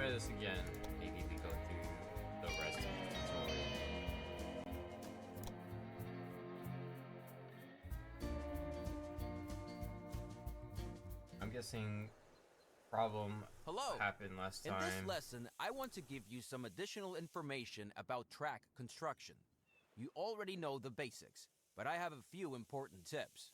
try this again. Maybe we go through the rest of the tutorial. I'm guessing problem happened last time. In this lesson, I want to give you some additional information about track construction. You already know the basics, but I have a few important tips.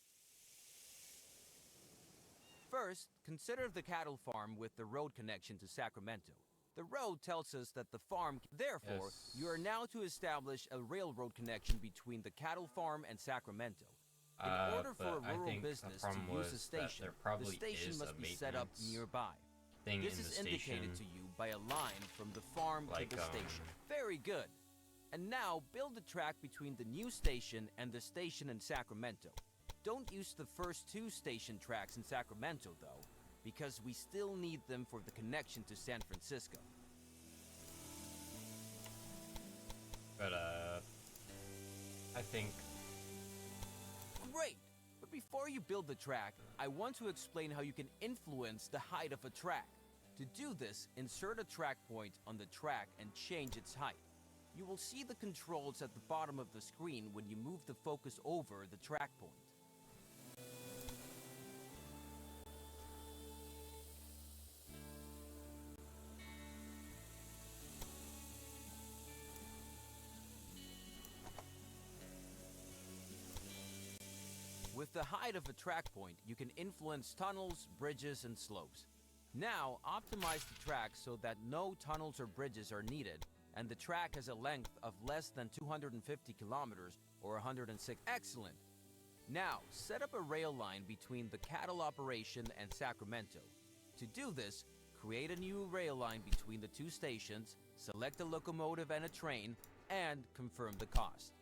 First, consider the cattle farm with the road connection to Sacramento. The road tells us that the farm, therefore, you are now to establish a railroad connection between the cattle farm and Sacramento. In order for a rural business to use a station, the station must be set up nearby. This is indicated to you by a line from the farm to the station. Very good. And now build a track between the new station and the station in Sacramento. Don't use the first two station tracks in Sacramento though, because we still need them for the connection to San Francisco. But I think... Great! But before you build the track, I want to explain how you can influence the height of a track. To do this, insert a track point on the track and change its height. You will see the controls at the bottom of the screen when you move the focus over the track point. With the height of a track point, you can influence tunnels, bridges, and slopes. Now, optimize the track so that no tunnels or bridges are needed, and the track has a length of less than 250 kilometers or 106. Excellent! Now, set up a rail line between the cattle operation and Sacramento. To do this, create a new rail line between the two stations, select a locomotive and a train, and confirm the cost.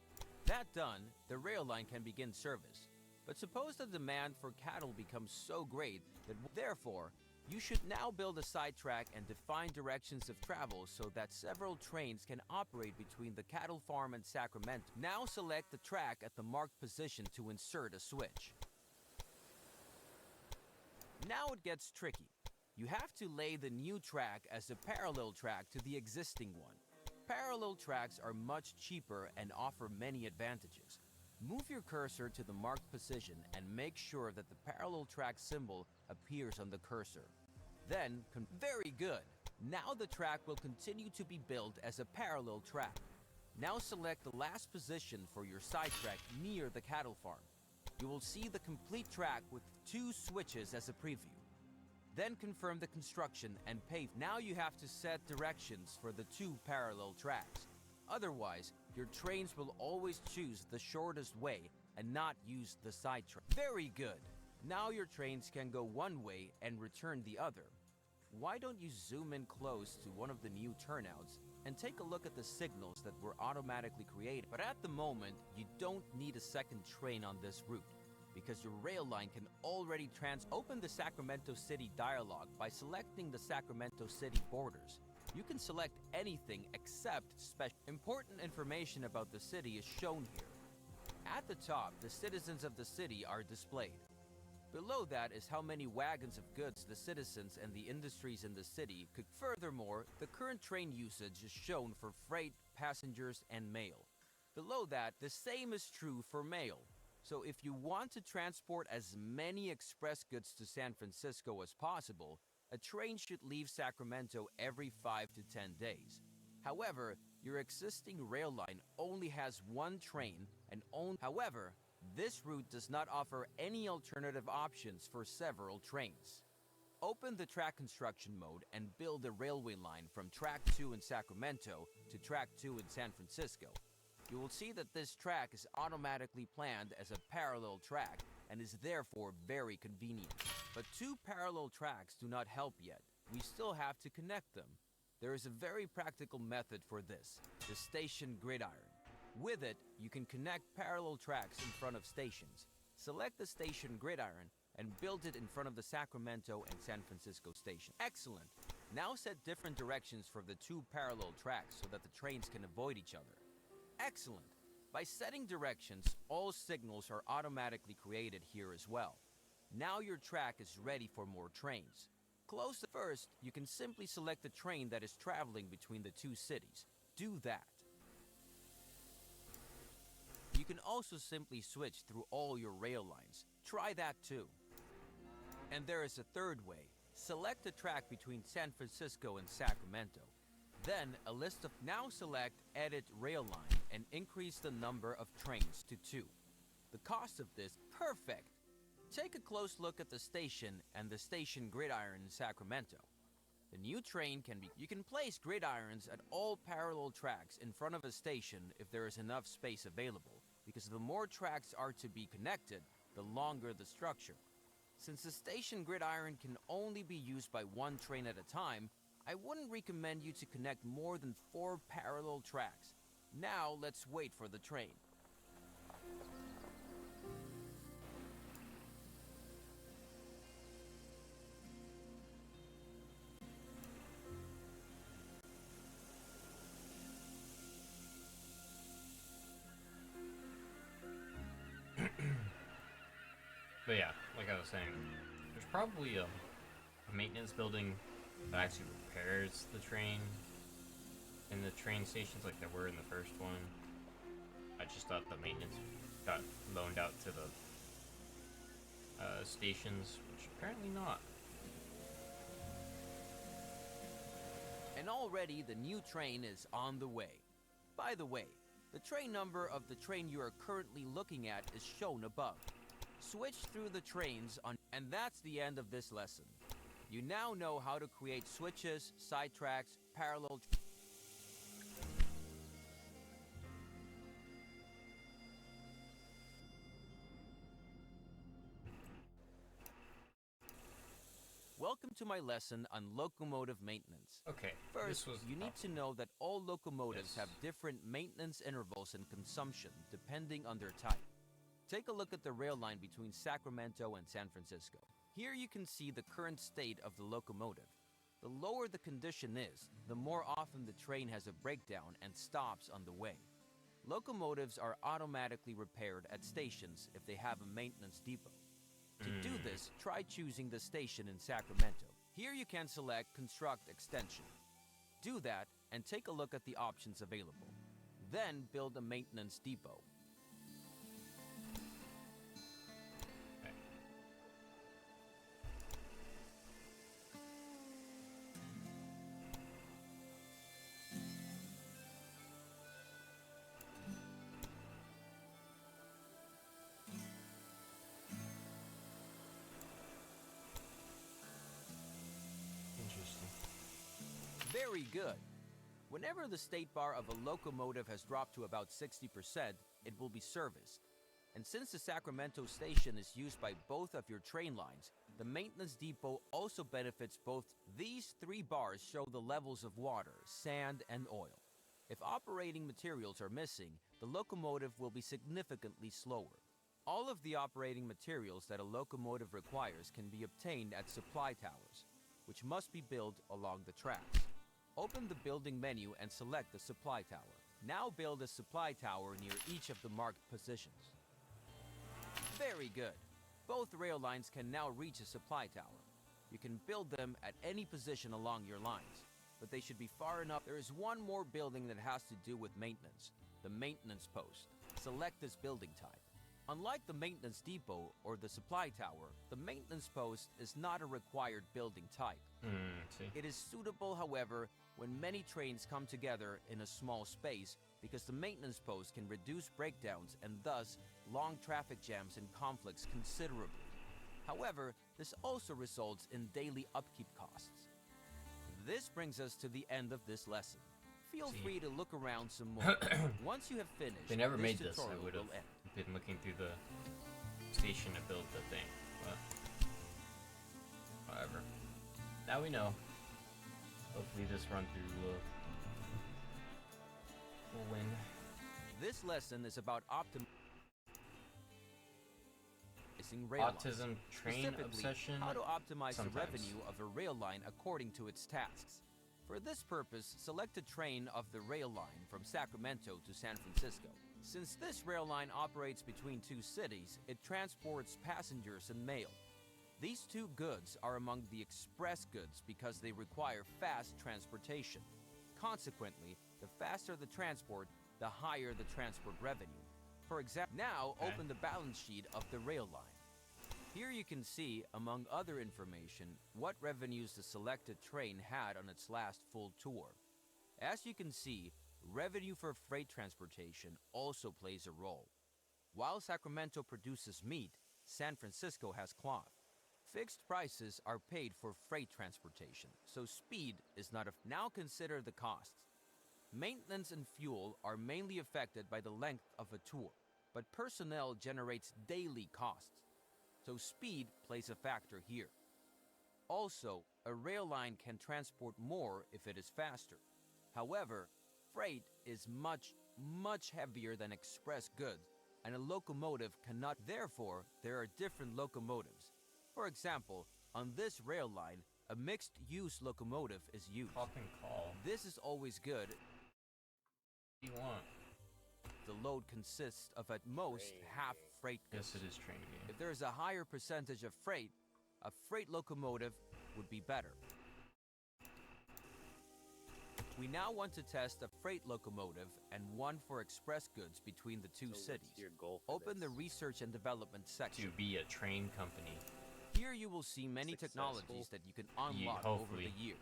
That done, the rail line can begin service. But suppose the demand for cattle becomes so great that, therefore, you should now build a sidetrack and define directions of travel so that several trains can operate between the cattle farm and Sacramento. Now select the track at the marked position to insert a switch. Now it gets tricky. You have to lay the new track as a parallel track to the existing one. Parallel tracks are much cheaper and offer many advantages. Move your cursor to the marked position and make sure that the parallel track symbol appears on the cursor. Then, very good! Now the track will continue to be built as a parallel track. Now select the last position for your sidetrack near the cattle farm. You will see the complete track with two switches as a preview. Then confirm the construction and pave. Now you have to set directions for the two parallel tracks. Otherwise, your trains will always choose the shortest way and not use the sidetrack. Very good! Now your trains can go one way and return the other. Why don't you zoom in close to one of the new turnouts and take a look at the signals that were automatically created? But at the moment, you don't need a second train on this route because your rail line can already open the Sacramento City dialog by selecting the Sacramento City borders. You can select anything except special. Important information about the city is shown here. At the top, the citizens of the city are displayed. Below that is how many wagons of goods the citizens and the industries in the city could. Furthermore, the current train usage is shown for freight, passengers, and mail. Below that, the same is true for mail. So if you want to transport as many express goods to San Francisco as possible, a train should leave Sacramento every 5 to 10 days. However, your existing rail line only has one train and However, this route does not offer any alternative options for several trains. Open the track construction mode and build a railway line from track 2 in Sacramento to track 2 in San Francisco. You will see that this track is automatically planned as a parallel track and is therefore very convenient. But two parallel tracks do not help yet. We still have to connect them. There is a very practical method for this, the station gridiron. With it, you can connect parallel tracks in front of stations. Select the station gridiron and build it in front of the Sacramento and San Francisco station. Excellent! Now set different directions for the two parallel tracks so that the trains can avoid each other. Excellent! By setting directions, all signals are automatically created here as well. Now your track is ready for more trains. Close first, you can simply select the train that is traveling between the two cities. Do that. You can also simply switch through all your rail lines. Try that too. And there is a third way. Select a track between San Francisco and Sacramento. Then now select Edit Rail Line and increase the number of trains to 2. The cost of this, perfect! Take a close look at the station and the station gridiron in Sacramento. The new train you can place gridirons at all parallel tracks in front of a station if there is enough space available, because the more tracks are to be connected, the longer the structure. Since the station gridiron can only be used by one train at a time, I wouldn't recommend you to connect more than 4 parallel tracks. Now let's wait for the train. But yeah, like I was saying, there's probably a maintenance building that actually repairs the train in the train stations like there were in the first one. I just thought the maintenance got loaned out to the stations, which apparently not. And already the new train is on the way. By the way, the train number of the train you are currently looking at is shown above. Switch through the trains and that's the end of this lesson. You now know how to create switches, sidetracks, parallel. Welcome to my lesson on locomotive maintenance. Okay, First, you need to know that all locomotives Yes. have different maintenance intervals and consumption depending on their type. Take a look at the rail line between Sacramento and San Francisco. Here you can see the current state of the locomotive. The lower the condition is, the more often the train has a breakdown and stops on the way. Locomotives are automatically repaired at stations if they have a maintenance depot. To do this, try choosing the station in Sacramento. Here you can select Construct Extension. Do that and take a look at the options available. Then build a maintenance depot. Okay. Interesting. Very good. Whenever the state bar of a locomotive has dropped to about 60%, it will be serviced. And since the Sacramento station is used by both of your train lines, the maintenance depot also benefits both. These 3 bars show the levels of water, sand, and oil. If operating materials are missing, the locomotive will be significantly slower. All of the operating materials that a locomotive requires can be obtained at supply towers, which must be built along the tracks. Open the building menu and select the supply tower. Now build a supply tower near each of the marked positions. Very good. Both rail lines can now reach a supply tower. You can build them at any position along your lines, but they should be far enough. There is one more building that has to do with maintenance, the maintenance post. Select this building type. Unlike the maintenance depot or the supply tower, the maintenance post is not a required building type. See. It is suitable, however, when many trains come together in a small space because the maintenance post can reduce breakdowns and thus long traffic jams and conflicts considerably. However, this also results in daily upkeep costs. This brings us to the end of this lesson. Feel free to look around some more. Once you have finished, If they never this made this, I tutorial would have will end. been looking through the station to build the thing. But whatever. Now we know. Hopefully this run through will win. This lesson is about optimizing rail lines. Autism train Specifically, obsession. how to optimize Sometimes. the revenue of a rail line according to its tasks. For this purpose, select a train of the rail line from Sacramento to San Francisco. Since this rail line operates between 2 cities, it transports passengers and mail. These two goods are among the express goods because they require fast transportation. Consequently, the faster the transport, the higher the transport revenue. For example, now Okay. open the balance sheet of the rail line. Here you can see, among other information, what revenues the selected train had on its last full tour. As you can see, revenue for freight transportation also plays a role. While Sacramento produces meat, San Francisco has cloth. Fixed prices are paid for freight transportation, so speed is not a... Now consider the costs. Maintenance and fuel are mainly affected by the length of a tour, but personnel generates daily costs, so speed plays a factor here. Also, a rail line can transport more if it is faster. However, freight is much heavier than express goods, and a locomotive cannot. Therefore, there are different locomotives. For example, on this rail line, a mixed-use locomotive is used. Fucking call. This is always good. What do you want? The load consists of at most half freight goods. Yes, it is train game. If there is a higher percentage of freight, a freight locomotive would be better. We now want to test a freight locomotive and one for express goods between the two cities. What's your goal for Open the this? research and development section. To be a train company. Here you will see many Successful. technologies that you can unlock over hopefully. the years.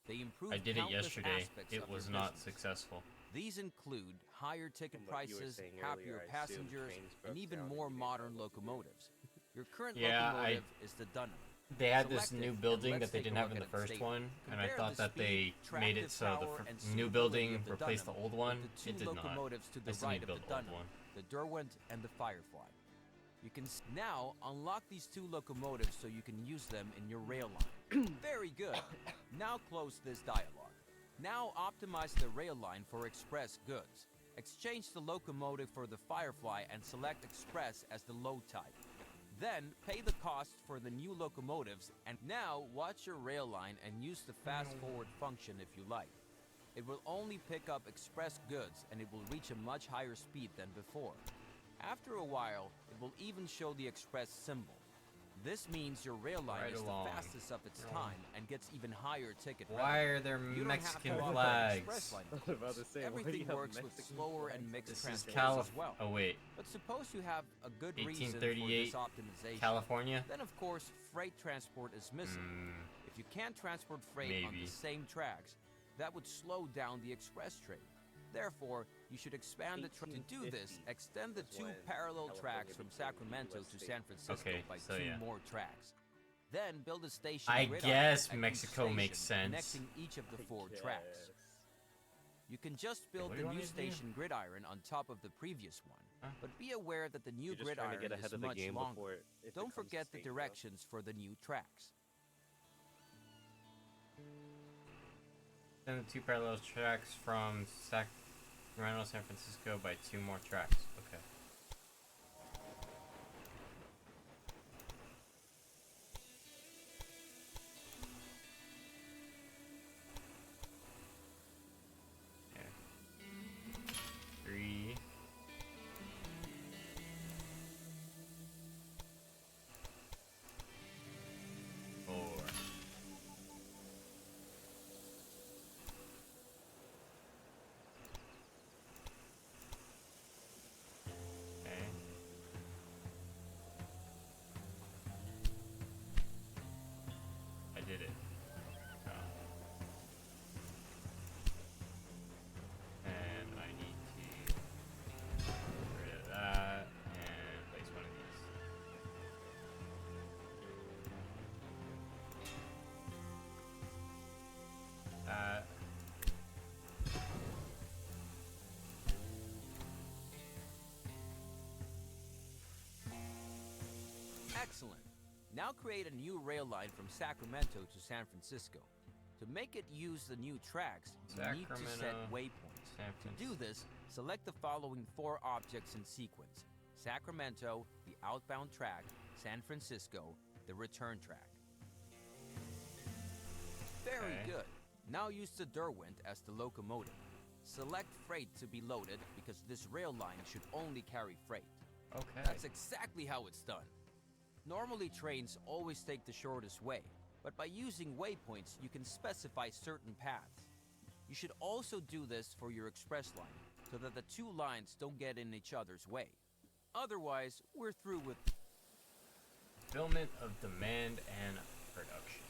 They improve I did it countless yesterday. aspects It of was your not business. successful. These include higher ticket From what you were prices, saying happier earlier, I assumed passengers, trains and broke even down more and you didn't modern know what to do. locomotives. Your current Yeah, locomotive is the Dunham. They had this Select it, new and building let's that they take a didn't have look in at the its first statement. one, and I Compare thought the that they speed, made it tractive so the power, and new suitability building of the replaced the Dunham old one. with the two It did not. locomotives to They the still need right to of build the the old Dunham, one. the Derwent and the Firefly. You can now unlock these two locomotives so you can use them in your rail line. Very good. Now close this dialogue. Now optimize the rail line for express goods. Exchange the locomotive for the Firefly and select Express as the load type. Then pay the cost for the new locomotives, and now watch your rail line and use the fast forward function if you like. It will only pick up express goods and it will reach a much higher speed than before. After a while, it will even show the express symbol. This means your rail line Right is along. the fastest of its time and gets even higher ticket Why revenue. are there You don't have to Mexican walk on flags? express line, I was about to say, why do you everything have works with Mexican slower and flags? mixed This is transports as well. Oh wait, But suppose you have a good reason for 1838 this optimization. California. Then of course, freight transport is missing. If you can't transport freight on Maybe. the same tracks, that would slow down the express train. Therefore, you should expand the track. To do this, 1850 extend the is two when parallel California tracks from became a Sacramento US to state. San Francisco Okay, by so two yeah. more tracks. Then build a station I grid guess at each Mexico makes station, sense. connecting each of the I four tracks. guess. You can just build what do you the want new me to do? station gridiron on top of the previous one, Huh? but be aware that the new You're just trying to gridiron get ahead is of the much game longer. before it Don't becomes a forget the state, though. directions for the new tracks. Then the two parallel tracks from Sacramento, San Francisco by two more tracks. Okay. Okay. 3. 4. Okay. I did it. Oh. And I need to get rid of that and place one of these. That. Excellent. Now create a new rail line from Sacramento to San Francisco. To make it use the new tracks, you need to set Sacramento, waypoints. San To do this, select the following four objects in sequence: Sacramento, the outbound track; San Francisco, the return track. Very Okay. good. Now use the Derwent as the locomotive. Select freight to be loaded because this rail line should only carry freight. Okay. That's exactly how it's done. Normally, trains always take the shortest way, but by using waypoints, you can specify certain paths. You should also do this for your express line, so that the two lines don't get in each other's way. Otherwise, we're through with Fulfillment of demand and production.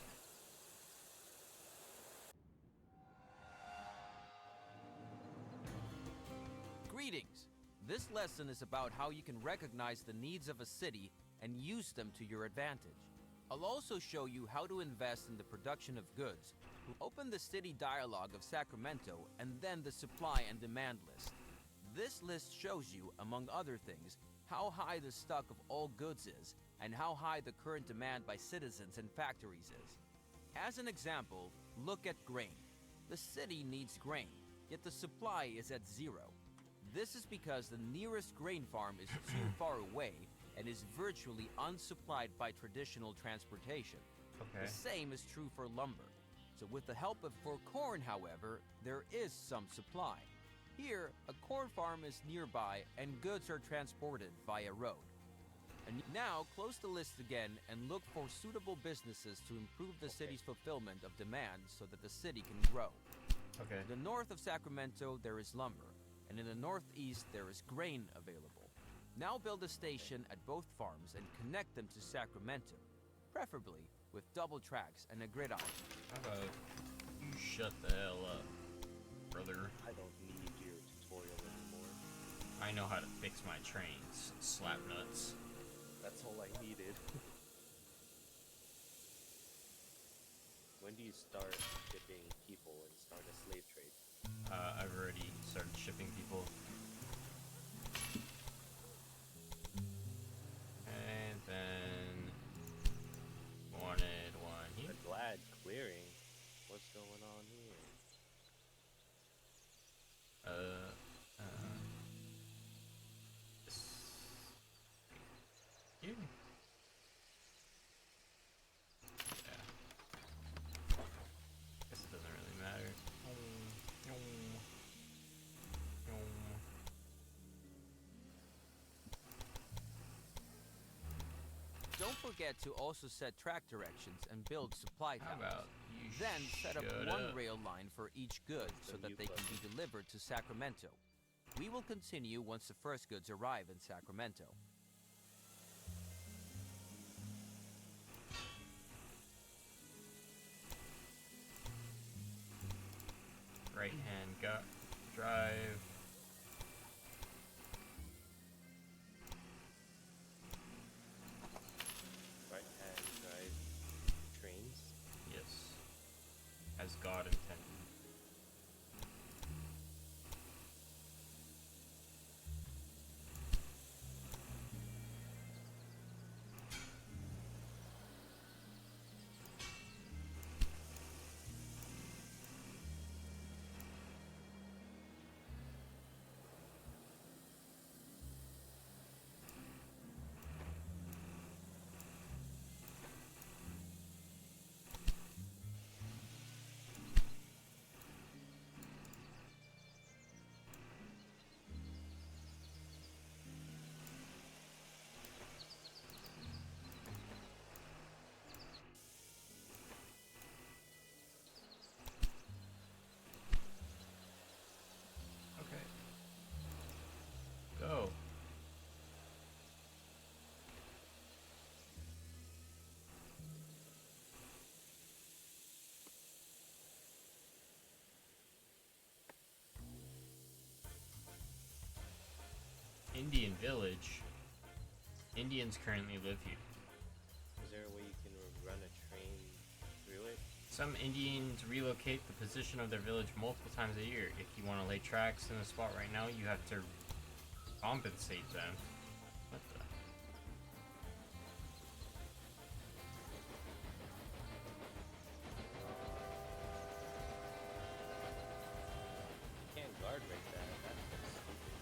Greetings! This lesson is about how you can recognize the needs of a city and use them to your advantage. I'll also show you how to invest in the production of goods. Open the city dialogue of Sacramento and then the supply and demand list. This list shows you, among other things, how high the stock of all goods is and how high the current demand by citizens and factories is. As an example, look at grain. The city needs grain, yet the supply is at zero. This is because the nearest grain farm is too far away and is virtually unsupplied by traditional transportation. Okay. The same is true for lumber. So with the help of for corn, however, there is some supply. Here, a corn farm is nearby and goods are transported via road. And now, close the list again and look for suitable businesses to improve the city's fulfillment of demand so that the city can grow. Okay. In the north of Sacramento, there is lumber, and in the northeast, there is grain available. Now build a station at both farms and connect them to Sacramento, preferably with double tracks and a gridiron. How about you shut the hell up, brother? I don't need your tutorial anymore. I know how to fix my trains, slap nuts. That's all I needed. When do you start shipping people and start a slave trade? I've already started shipping people. And then wanted one here. The Glad clearing. What's going on here? This here. Yeah. Guess it doesn't really matter. Don't forget to also set track directions and build supply How towers. about you Then set up shut one up? rail line for each good so So that you they can be delivered to Sacramento. We will continue once the first goods arrive in Sacramento. Right hand drive. Right hand drive trains? Yes. As God intended. Okay. Go. Indian village. Indians currently live here. Is there a way you can run a train through it? Some Indians relocate the position of their village multiple times a year. If you want to lay tracks in a spot right now, you have to compensate them. What the? You can't guard right there. That's stupid.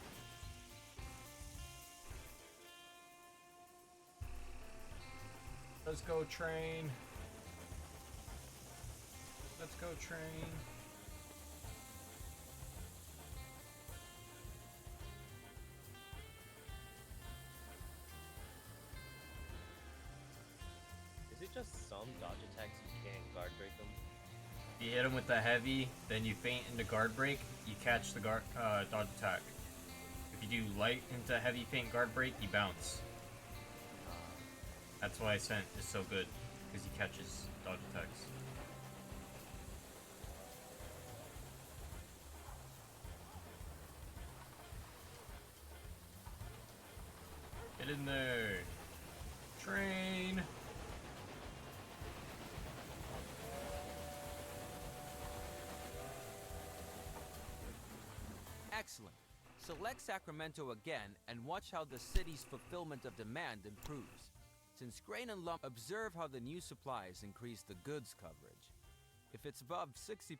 Let's go, train. Let's go, train. just some dodge attacks you can't guard break them? You hit him with the heavy, then you feint into guard break, you catch the dodge attack. If you do light into heavy feint guard break, you bounce. That's why Ascent is so good, because he catches dodge attacks. Get in there! Train! Excellent. Select Sacramento again and watch how the city's fulfillment of demand improves. Since Grain and Lump, observe how the new supplies increase the goods coverage. If it's above 60%,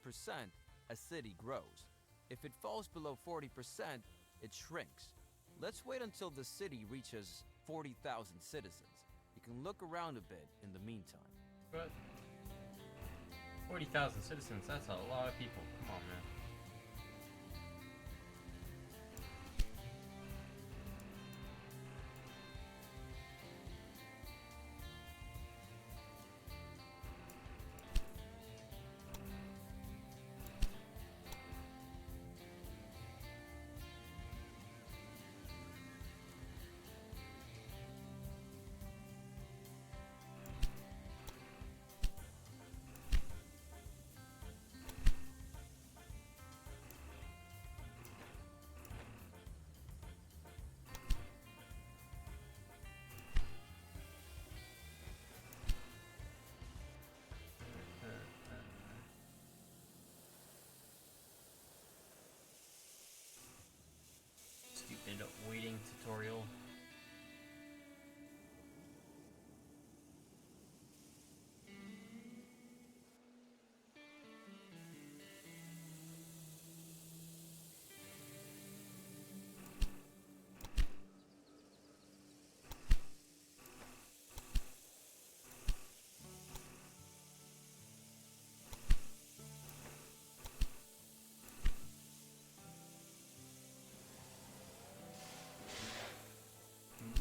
a city grows. If it falls below 40%, it shrinks. Let's wait until the city reaches 40,000 citizens. You can look around a bit in the meantime. But 40,000 citizens, that's a lot of people. Come on, man. Stupid waiting tutorial.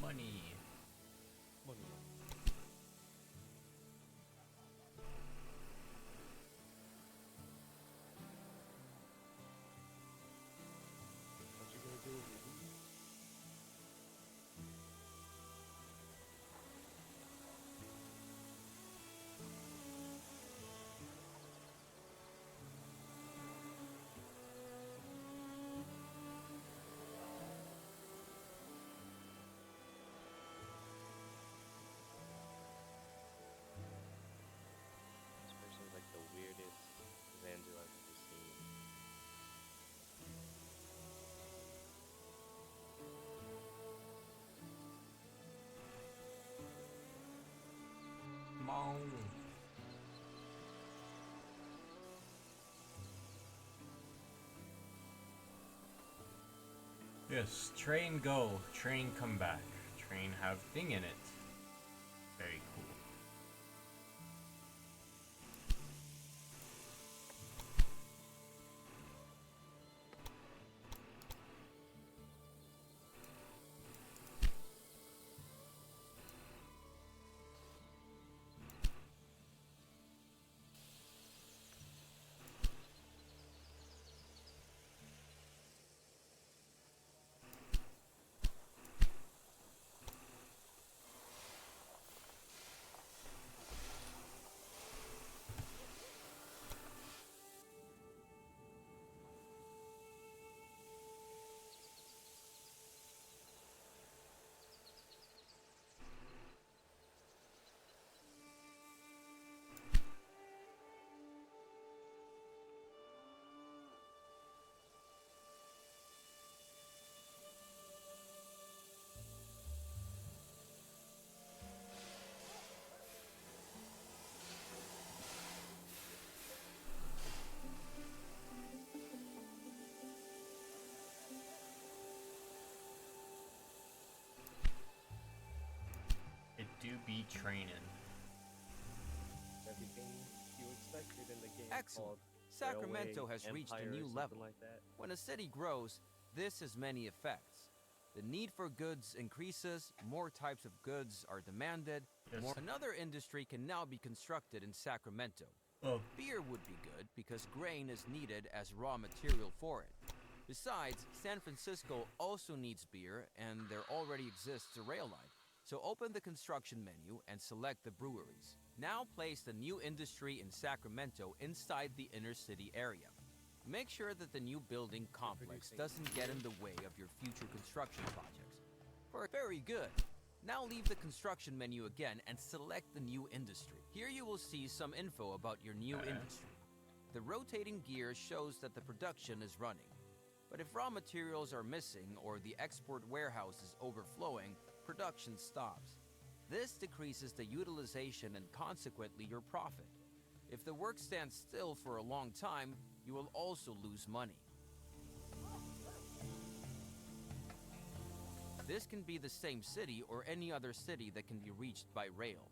Money. Money. What you gonna do, Ruby? This person's like the weirdest Zanzu I've ever seen. Mom. Yes, train go, train come back. Train have thing in it. Very cool. It do be training. Everything you expected in the game. Excellent. Called Sacramento Railway has reached a Empire or new something level. like that. When a city grows, this has many effects. The need for goods increases, more types of goods are demanded, Yes. Another industry can now be constructed in Sacramento. Oh. Beer would be good because grain is needed as raw material for it. Besides, San Francisco also needs beer and there already exists a rail line. So open the construction menu and select the breweries. Now place the new industry in Sacramento inside the inner city area. Make sure that the new building complex doesn't get in the way of your future construction projects. Very good. Now leave the construction menu again and select the new industry. Here you will see some info about your new industry. The rotating gear shows that the production is running. But if raw materials are missing or the export warehouse is overflowing, production stops. This decreases the utilization and consequently your profit. If the work stands still for a long time, you will also lose money. This can be the same city or any other city that can be reached by rail.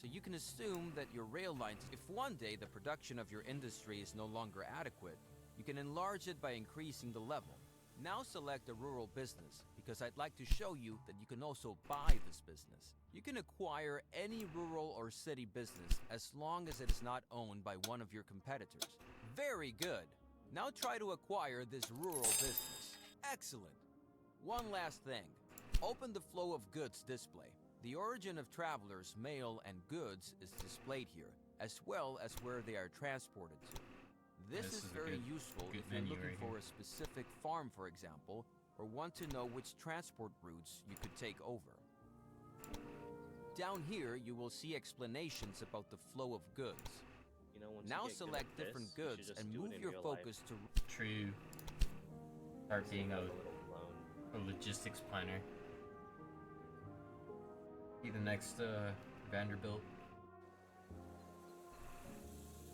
So you can assume that your rail lines, if one day the production of your industry is no longer adequate, you can enlarge it by increasing the level. Now select a rural business, because I'd like to show you that you can also buy this business. You can acquire any rural or city business as long as it is not owned by one of your competitors. Very good. Now try to acquire this rural business. Excellent. One last thing. Open the flow of goods display. The origin of travelers, mail, and goods is displayed here, as well as where they are transported to. This is very useful if you're looking for a specific farm, for example, or want to know which transport routes you could take over. Down here, you will see explanations about the flow of goods. You know, once Now you get good select at this, different you should goods just and do it move in your real focus life. to... True. Start being Save a up little loan. logistics planner. Be the next Vanderbilt.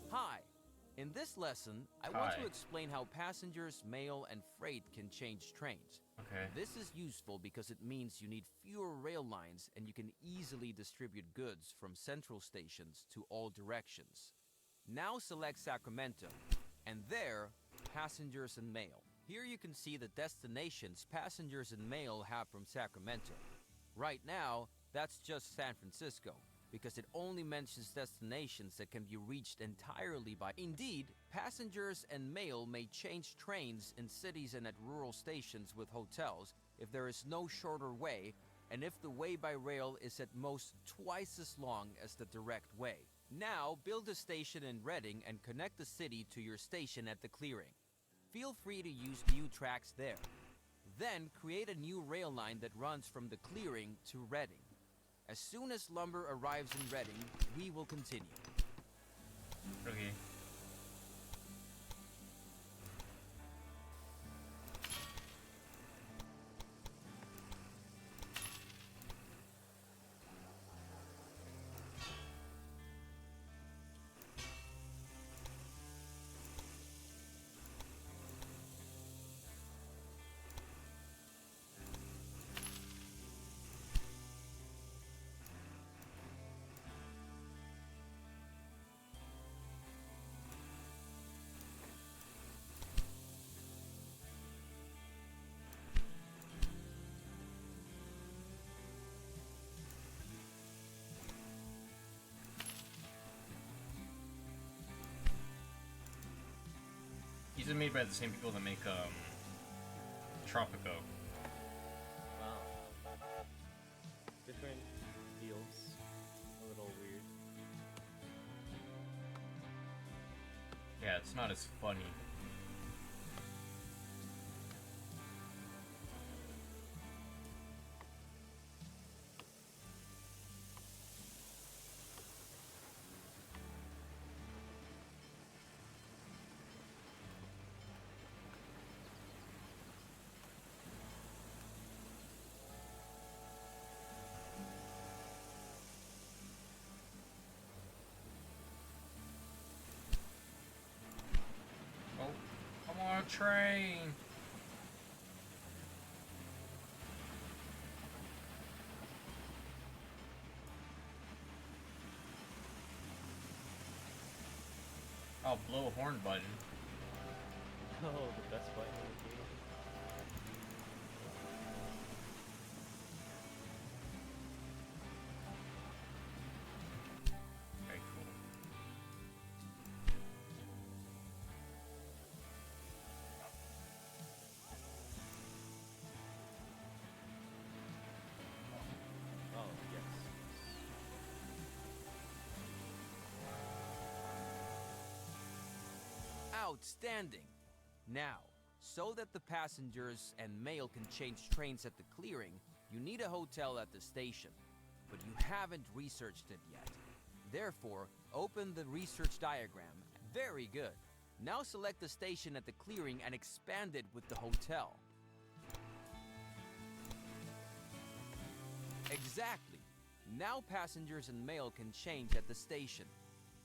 Hi! In this lesson, I want to Hi. explain how passengers, mail, and freight can change trains. Okay. This is useful because it means you need fewer rail lines and you can easily distribute goods from central stations to all directions. Now select Sacramento, and there, passengers and mail. Here you can see the destinations passengers and mail have from Sacramento. Right now, that's just San Francisco, because it only mentions destinations that can be reached entirely by... Indeed, passengers and mail may change trains in cities and at rural stations with hotels if there is no shorter way, and if the way by rail is at most twice as long as the direct way. Now, build a station in Reading and connect the city to your station at the clearing. Feel free to use new tracks there. Then, create a new rail line that runs from the clearing to Reading. As soon as lumber arrives in Reading, we will continue. Okay. These are made by the same people that make Tropico. Wow. Different fields. A little weird. Yeah, it's not as funny. Oh, come on, train! Oh, blow a horn button. Oh, the best button in the game. Outstanding! Now, so that the passengers and mail can change trains at the clearing, you need a hotel at the station. But you haven't researched it yet. Therefore, open the research diagram. Very good. Now select the station at the clearing and expand it with the hotel. Exactly. Now passengers and mail can change at the station.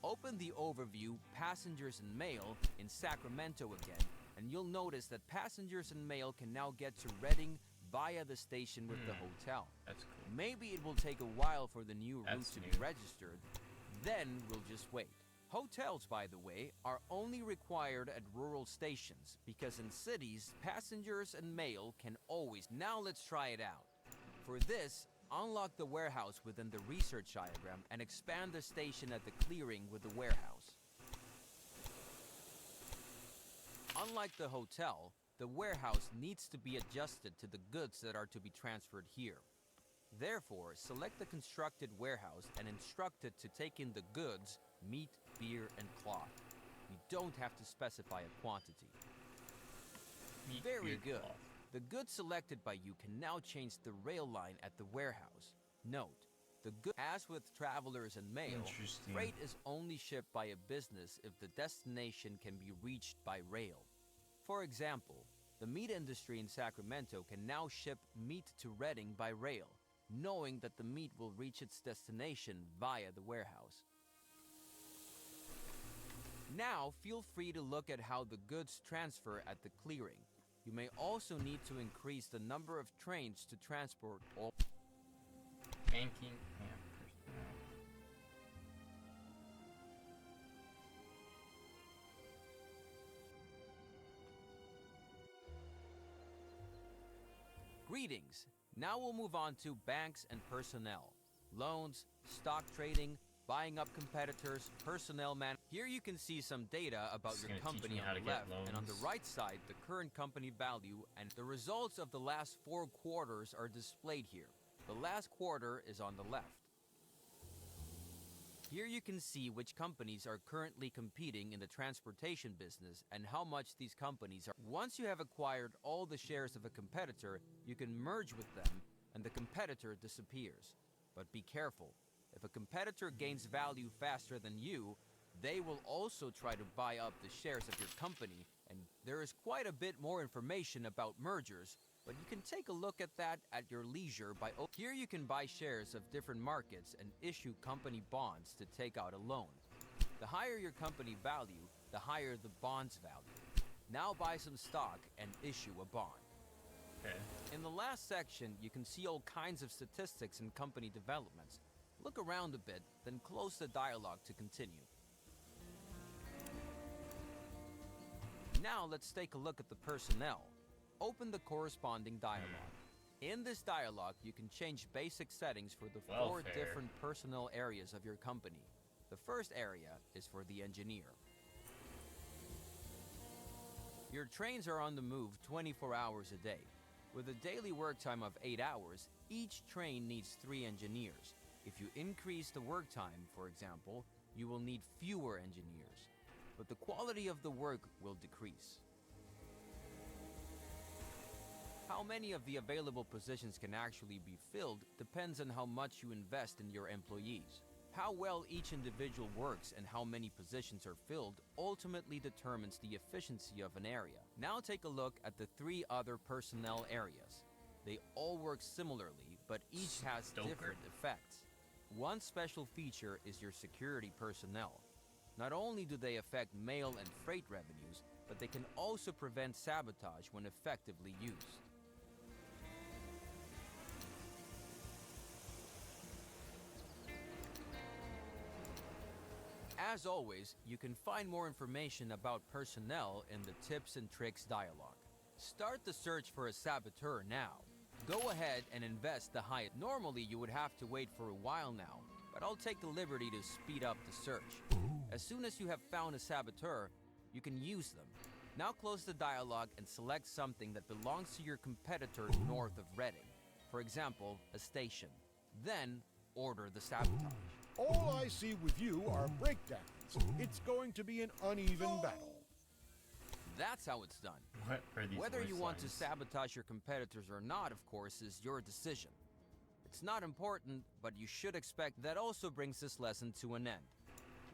Open the overview Passengers and Mail in Sacramento again, and you'll notice that passengers and mail can now get to Redding via the station with the hotel. That's cool. Maybe it will take a while for the new route That's to be new. registered. Then we'll just wait. Hotels, by the way, are only required at rural stations because in cities, passengers and mail can always. Now let's try it out. For this, unlock the warehouse within the research diagram and expand the station at the clearing with the warehouse. Unlike the hotel, the warehouse needs to be adjusted to the goods that are to be transferred here. Therefore, select the constructed warehouse and instruct it to take in the goods, meat, beer, and cloth. You don't have to specify a quantity. Meat, Very beer, good. cloth. The goods selected by you can now change the rail line at the warehouse. Note, the goods, as with travelers and mail, Interesting. freight is only shipped by a business if the destination can be reached by rail. For example, the meat industry in Sacramento can now ship meat to Redding by rail, knowing that the meat will reach its destination via the warehouse. Now, feel free to look at how the goods transfer at the clearing. You may also need to increase the number of trains to transport all. Banking and personnel. Greetings! Now we'll move on to banks and personnel. Loans, stock trading, buying up competitors, personnel man. Here you can see some data about This is your gonna teach company me how on to the get left, and on the loans. right side, the current company value and the results of the last 4 quarters are displayed here. The last quarter is on the left. Here you can see which companies are currently competing in the transportation business and how much these companies are. Once you have acquired all the shares of a competitor, you can merge with them and the competitor disappears. But be careful. If a competitor gains value faster than you, they will also try to buy up the shares of your company, and there is quite a bit more information about mergers, but you can take a look at that at your leisure by here you can buy shares of different markets and issue company bonds to take out a loan. The higher your company value, the higher the bond's value. Now buy some stock and issue a bond. Okay. In the last section, you can see all kinds of statistics and company developments. Look around a bit, then close the dialogue to continue. Now let's take a look at the personnel. Open the corresponding dialogue. In this dialogue, you can change basic settings for the 4 Welfare. different personnel areas of your company. The first area is for the engineer. Your trains are on the move 24 hours a day. With a daily work time of 8 hours, each train needs 3 engineers. If you increase the work time, for example, you will need fewer engineers, but the quality of the work will decrease. How many of the available positions can actually be filled depends on how much you invest in your employees. How well each individual works and how many positions are filled ultimately determines the efficiency of an area. Now take a look at the 3 other personnel areas. They all work similarly, but each has Stoker. different effects. One special feature is your security personnel. Not only do they affect mail and freight revenues, but they can also prevent sabotage when effectively used. As always, you can find more information about personnel in the Tips and Tricks dialogue. Start the search for a saboteur now. Go ahead and invest the highest. Normally, you would have to wait for a while now, but I'll take the liberty to speed up the search. As soon as you have found a saboteur, you can use them. Now close the dialogue and select something that belongs to your competitor north of Redding. For example, a station. Then, order the sabotage. All I see with you are breakdowns. It's going to be an uneven battle. That's how it's done. What are these Whether voice you want to lines? sabotage your competitors or not, of course, is your decision. It's not important, but you should expect that also brings this lesson to an end.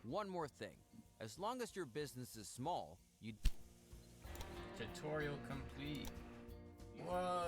One more thing. As long as your business is small, you Tutorial complete. Whoa.